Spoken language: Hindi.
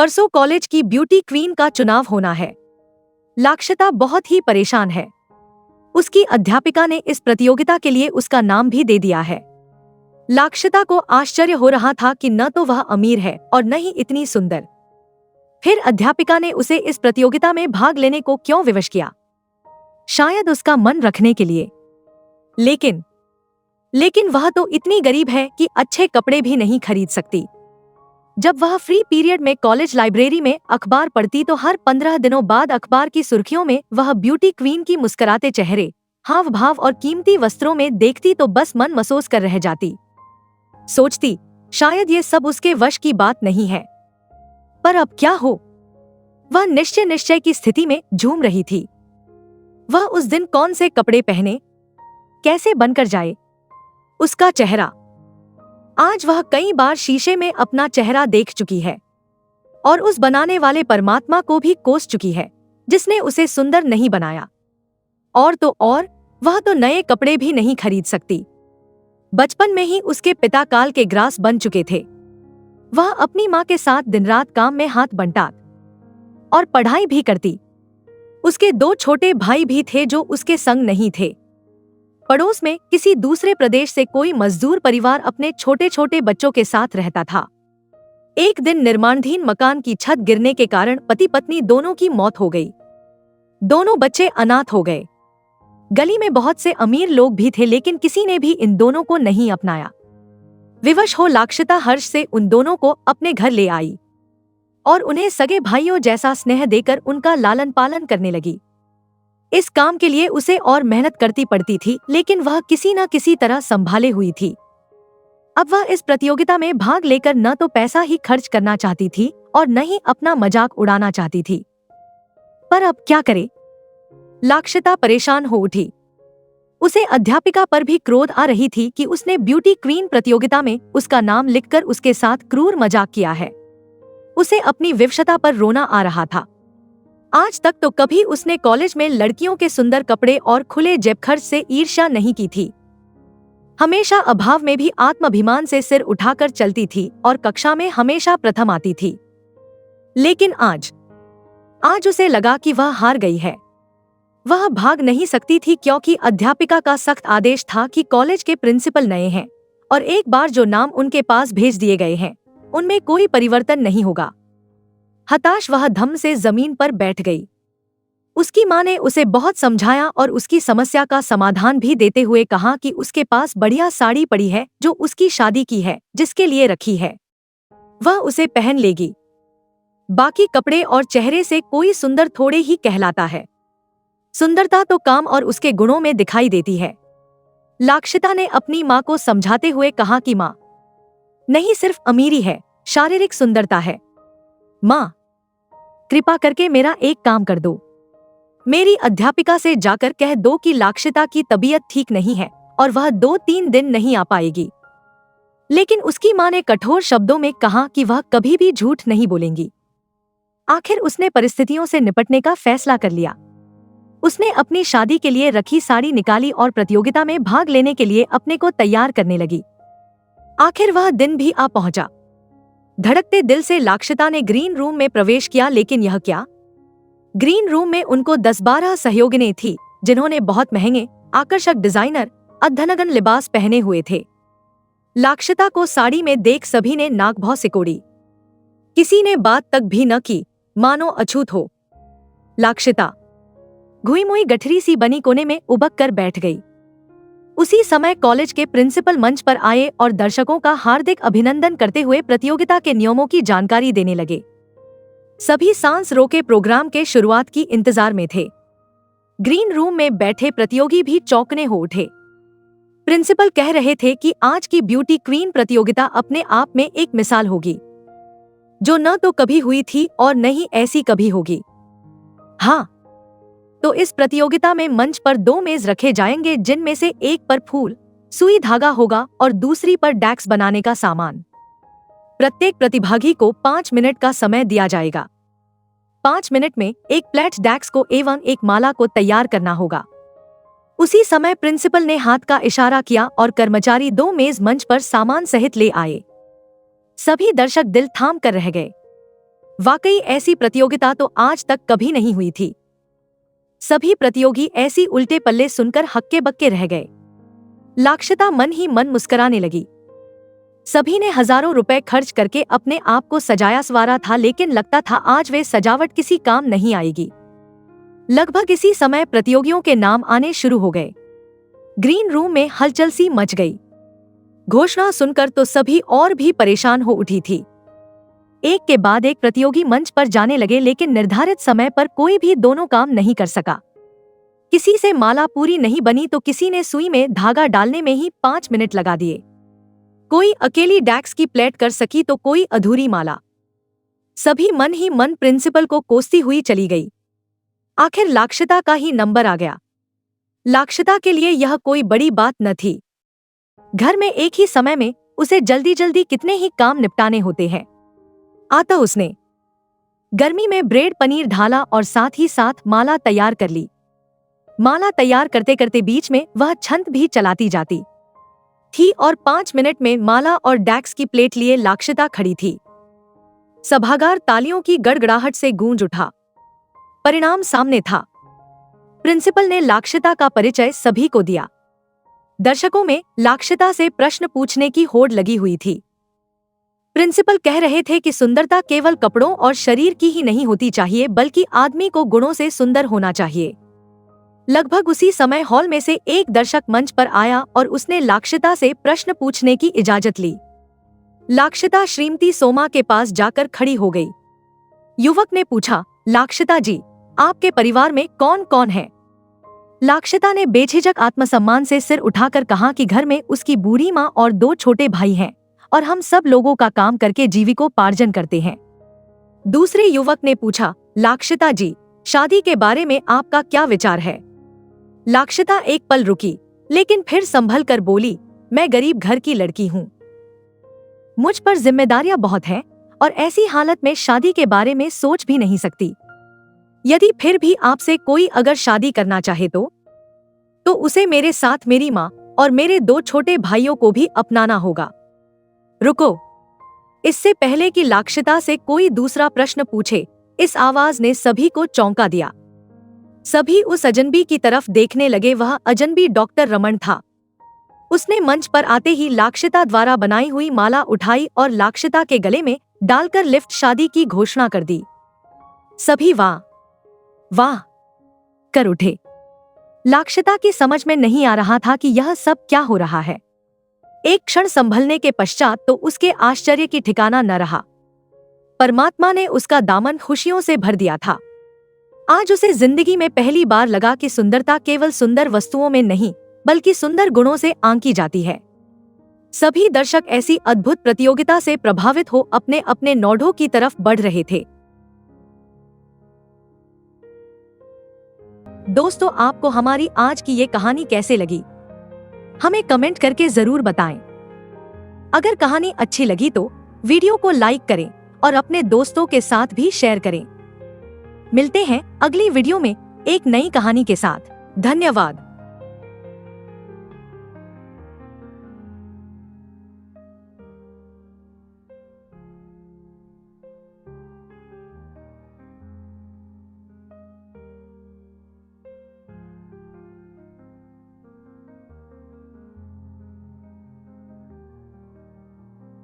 परसों कॉलेज की ब्यूटी क्वीन का चुनाव होना है। लाक्षिता बहुत ही परेशान है। उसकी अध्यापिका ने इस प्रतियोगिता के लिए उसका नाम भी दे दिया है। लाक्षिता को आश्चर्य हो रहा था कि न तो वह अमीर है और न ही इतनी सुंदर। फिर अध्यापिका ने उसे इस प्रतियोगिता में भाग लेने को क्यों विवश किया? शायद उसका मन रखने के लिए। लेकिन वह तो इतनी गरीब है कि अच्छे कपड़े भी नहीं खरीद सकती। जब वह फ्री पीरियड में कॉलेज लाइब्रेरी में अखबार पढ़ती तो हर 15 दिनों बाद अखबार की सुर्खियों में वह ब्यूटी क्वीन की मुस्कुराते चेहरे, हाव भाव और कीमती वस्त्रों में देखती तो बस मन मसोस कर रह जाती। सोचती, शायद ये सब उसके वश की बात नहीं है। पर अब क्या हो? वह निश्चय की स्थिति में झूम रही थी। वह उस दिन कौन से कपड़े पहने, कैसे बनकर जाए? उसका चेहरा। आज वह कई बार शीशे में अपना चेहरा देख चुकी है और उस बनाने वाले परमात्मा को भी कोस चुकी है जिसने उसे सुंदर नहीं बनाया। और तो और, वह तो नए कपड़े भी नहीं खरीद सकती। बचपन में ही उसके पिता काल के ग्रास बन चुके थे। वह अपनी माँ के साथ दिन रात काम में हाथ बंटात और पढ़ाई भी करती। उसके 2 छोटे भाई भी थे जो उसके संग नहीं थे। पड़ोस में किसी दूसरे प्रदेश से कोई मजदूर परिवार अपने छोटे छोटे बच्चों के साथ रहता था। एक दिन निर्माणाधीन मकान की छत गिरने के कारण पति पत्नी दोनों की मौत हो गई। दोनों बच्चे अनाथ हो गए। गली में बहुत से अमीर लोग भी थे लेकिन किसी ने भी इन दोनों को नहीं अपनाया। विवश हो लाक्षिता हर्ष से उन दोनों को अपने घर ले आई और उन्हें सगे भाइयों जैसा स्नेह देकर उनका लालन पालन करने लगी। इस काम के लिए उसे और मेहनत करती पड़ती थी लेकिन वह किसी न किसी तरह संभाले हुई थी। अब वह इस प्रतियोगिता में भाग लेकर न तो पैसा ही खर्च करना चाहती थी और न ही अपना मजाक उड़ाना चाहती थी। पर अब क्या करे? लाक्षिता परेशान हो उठी। उसे अध्यापिका पर भी क्रोध आ रही थी कि उसने ब्यूटी क्वीन प्रतियोगिता में उसका नाम लिखकर उसके साथ क्रूर मजाक किया है। उसे अपनी विवशता पर रोना आ रहा था। आज तक तो कभी उसने कॉलेज में लड़कियों के सुंदर कपड़े और खुले जेब खर्च से ईर्ष्या नहीं की थी। हमेशा अभाव में भी आत्माभिमान से सिर उठाकर चलती थी और कक्षा में हमेशा प्रथम आती थी। लेकिन आज उसे लगा कि वह हार गई है। वह भाग नहीं सकती थी क्योंकि अध्यापिका का सख्त आदेश था कि कॉलेज के प्रिंसिपल नए हैं और एक बार जो नाम उनके पास भेज दिए गए हैं उनमें कोई परिवर्तन नहीं होगा। हताश वह धम से जमीन पर बैठ गई। उसकी माँ ने उसे बहुत समझाया और उसकी समस्या का समाधान भी देते हुए कहा कि उसके पास बढ़िया साड़ी पड़ी है जो उसकी शादी की है, जिसके लिए रखी है। वह उसे पहन लेगी। बाकी कपड़े और चेहरे से कोई सुंदर थोड़े ही कहलाता है। सुंदरता तो काम और उसके गुणों में दिखाई देती है। लाक्षिता ने अपनी माँ को समझाते हुए कहा कि माँ, नहीं सिर्फ अमीरी है, शारीरिक सुंदरता है। माँ, कृपा करके मेरा एक काम कर दो। मेरी अध्यापिका से जाकर कह दो कि लाक्षिता की तबीयत ठीक नहीं है और वह 2-3 दिन नहीं आ पाएगी। लेकिन उसकी माँ ने कठोर शब्दों में कहा कि वह कभी भी झूठ नहीं बोलेंगी। आखिर उसने परिस्थितियों से निपटने का फैसला कर लिया। उसने अपनी शादी के लिए रखी साड़ी निकाली और प्रतियोगिता में भाग लेने के लिए अपने को तैयार करने लगी। आखिर वह दिन भी आ पहुंचा। धड़कते दिल से लाक्षिता ने ग्रीन रूम में प्रवेश किया, लेकिन यह क्या? ग्रीन रूम में उनको 10-12 सहयोगिनी थी जिन्होंने बहुत महंगे, आकर्षक डिजाइनर, अद्भुत लिबास पहने हुए थे। लाक्षिता को साड़ी में देख सभी ने नाक भौं सिकोड़ी। किसी ने बात तक भी न की, मानो अछूत हो। लाक्षिता घुई मुई गठरी सी बनी कोने में उबक कर बैठ गई। उसी समय कॉलेज के प्रिंसिपल मंच पर आए और दर्शकों का हार्दिक अभिनंदन करते हुए प्रतियोगिता के नियमों की जानकारी देने लगे। सभी सांस रोके प्रोग्राम के शुरुआत की इंतजार में थे। ग्रीन रूम में बैठे प्रतियोगी भी चौंकने हो उठे। प्रिंसिपल कह रहे थे कि आज की ब्यूटी क्वीन प्रतियोगिता अपने आप में एक मिसाल होगी, जो न तो कभी हुई थी और न ही ऐसी कभी होगी। हाँ, तो इस प्रतियोगिता में मंच पर 2 मेज रखे जाएंगे जिनमें से एक पर फूल, सुई धागा होगा और दूसरी पर डैक्स बनाने का सामान। प्रत्येक प्रतिभागी को 5 मिनट का समय दिया जाएगा। 5 मिनट में एक प्लेट डैक्स को एवं एक माला को तैयार करना होगा। उसी समय प्रिंसिपल ने हाथ का इशारा किया और कर्मचारी 2 मेज मंच पर सामान सहित ले आए। सभी दर्शक दिल थाम कर रह गए। वाकई ऐसी प्रतियोगिता तो आज तक कभी नहीं हुई थी। सभी प्रतियोगी ऐसी उल्टे पल्ले सुनकर हक्के बक्के रह गए। लाक्षिता मन ही मन मुस्कुराने लगी। सभी ने हजारों रुपए खर्च करके अपने आप को सजाया संवारा था, लेकिन लगता था आज वे सजावट किसी काम नहीं आएगी। लगभग इसी समय प्रतियोगियों के नाम आने शुरू हो गए। ग्रीन रूम में हलचल सी मच गई। घोषणा सुनकर तो सभी और भी परेशान हो उठी थी। एक के बाद एक प्रतियोगी मंच पर जाने लगे, लेकिन निर्धारित समय पर कोई भी दोनों काम नहीं कर सका। किसी से माला पूरी नहीं बनी तो किसी ने सुई में धागा डालने में ही 5 मिनट लगा दिए। कोई अकेली डैक्स की प्लेट कर सकी तो कोई अधूरी माला। सभी मन ही मन प्रिंसिपल को कोसती हुई चली गई। आखिर लाक्षिता का ही नंबर आ गया। लाक्षिता के लिए यह कोई बड़ी बात न थी। घर में एक ही समय में उसे जल्दी जल्दी कितने ही काम निपटाने होते हैं। अतः उसने गर्मी में ब्रेड पनीर ढाला और साथ ही साथ माला तैयार कर ली। माला तैयार करते करते बीच में वह छंद भी चलाती जाती थी और 5 मिनट में माला और डैक्स की प्लेट लिए लाक्षिता खड़ी थी। सभागार तालियों की गड़गड़ाहट से गूंज उठा। परिणाम सामने था। प्रिंसिपल ने लाक्षिता का परिचय सभी को दिया। दर्शकों में लाक्षिता से प्रश्न पूछने की होड़ लगी हुई थी। प्रिंसिपल कह रहे थे कि सुंदरता केवल कपड़ों और शरीर की ही नहीं होती चाहिए, बल्कि आदमी को गुणों से सुंदर होना चाहिए। लगभग उसी समय हॉल में से एक दर्शक मंच पर आया और उसने लाक्षिता से प्रश्न पूछने की इजाजत ली। लाक्षिता श्रीमती सोमा के पास जाकर खड़ी हो गई। युवक ने पूछा, लाक्षिता जी, आपके परिवार में कौन कौन है? लाक्षिता ने बेझिझक आत्मसम्मान से सिर उठाकर कहा कि घर में उसकी बूढ़ी माँ और 2 छोटे भाई हैं और हम सब लोगों का काम करके जीविकोपार्जन करते हैं। दूसरे युवक ने पूछा, लाक्षिता जी, शादी के बारे में आपका क्या विचार है? लाक्षिता एक पल रुकी, लेकिन फिर संभल कर बोली, मैं गरीब घर की लड़की हूँ। मुझ पर जिम्मेदारियां बहुत हैं और ऐसी हालत में शादी के बारे में सोच भी नहीं सकती। यदि फिर भी आपसे कोई अगर शादी करना चाहे तो उसे मेरे साथ मेरी माँ और मेरे 2 छोटे भाइयों को भी अपनाना होगा। रुको। इससे पहले कि लाक्षिता से कोई दूसरा प्रश्न पूछे, इस आवाज ने सभी को चौंका दिया। सभी उस अजनबी की तरफ देखने लगे। वह अजनबी डॉक्टर रमन था। उसने मंच पर आते ही लाक्षिता द्वारा बनाई हुई माला उठाई और लाक्षिता के गले में डालकर लिफ्ट शादी की घोषणा कर दी। सभी वाह वाह कर उठे। लाक्षिता की समझ में नहीं आ रहा था कि यह सब क्या हो रहा है। एक क्षण संभलने के पश्चात तो उसके आश्चर्य की ठिकाना न रहा। परमात्मा ने उसका दामन खुशियों से भर दिया था। आज उसे जिंदगी में पहली बार लगा कि सुंदरता केवल सुंदर वस्तुओं में नहीं, बल्कि सुंदर गुणों से आंकी जाती है। सभी दर्शक ऐसी अद्भुत प्रतियोगिता से प्रभावित हो अपने अपने नौढ़ों की तरफ बढ़ रहे थे। दोस्तों, आपको हमारी आज की ये कहानी कैसे लगी? हमें कमेंट करके जरूर बताएं। अगर कहानी अच्छी लगी तो वीडियो को लाइक करें और अपने दोस्तों के साथ भी शेयर करें। मिलते हैं अगली वीडियो में एक नई कहानी के साथ। धन्यवाद।